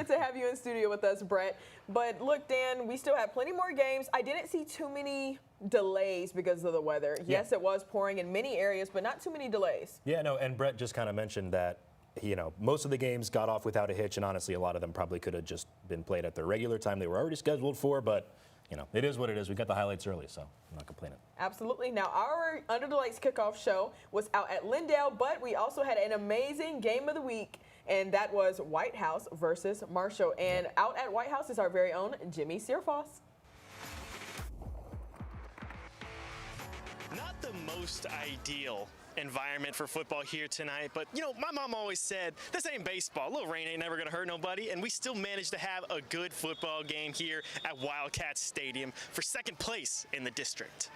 good to have you in studio with us, Brett. But look, Dan, we still have plenty more games. I didn't see too many delays because of the weather. Yes, it was pouring in many areas, but not too many delays. Yeah, no, and Brett just kind of mentioned that, you know, most of the games got off without a hitch, and honestly, a lot of them probably could have just been played at their regular time they were already scheduled for, but, you know, it is what it is. We got the highlights early, so I'm not complaining. Absolutely. Now, our Under the Lights kickoff show was out at Lindale, but we also had an amazing game of the week, and that was Whitehouse versus Marshall. And out at Whitehouse is our very own Jimmy Searfoss. Not the most ideal environment for football here tonight, but you know, my mom always said this ain't baseball. A little rain ain't never gonna hurt nobody, and we still managed to have a good football game here at Wildcat Stadium for second place in the district.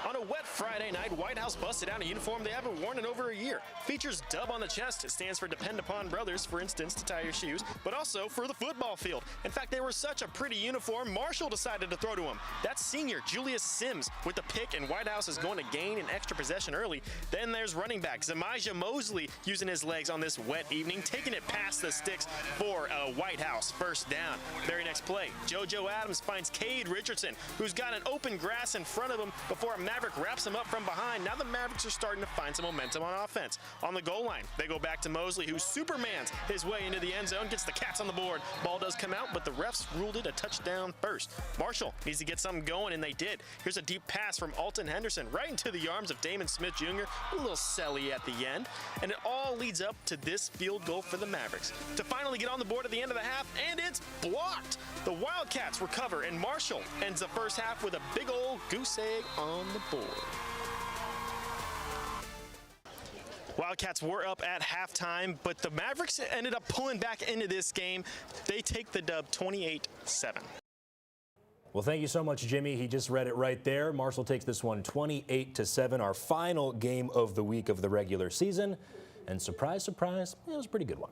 On a wet Friday night, Whitehouse busted out a uniform they haven't worn in over a year. Features dub on the chest. It stands for Depend Upon Brothers, for instance, to tie your shoes, but also for the football field. In fact, they were such a pretty uniform, Marshall decided to throw to him. That's senior Julius Sims with the pick, and Whitehouse is going to gain an extra possession early. Then there's running back Zamijah Mosley using his legs on this wet evening, taking it past the sticks for a Whitehouse first down. Very next play, JoJo Adams finds Cade Richardson, who's got an open grass in front of him before a Maverick wraps him up from behind. Now the Mavericks are starting to find some momentum on offense. On the goal line, they go back to Mosley, who supermans his way into the end zone, gets the Cats on the board. Ball does come out, but the refs ruled it a touchdown first. Marshall needs to get something going, and they did. Here's a deep pass from Alton Henderson right into the arms of Damon Smith Jr., a little selly at the end, and it all leads up to this field goal for the Mavericks to finally get on the board at the end of the half, and it's blocked. The Wildcats recover, and Marshall ends the first half with a big old goose egg on the board. Wildcats were up at halftime, but the Mavericks ended up pulling back into this game. They take the dub 28-7. Well, thank you so much, Jimmy. He just read it right there. Marshall takes this one 28-7, our final game of the week of the regular season. And surprise, surprise, it was a pretty good one.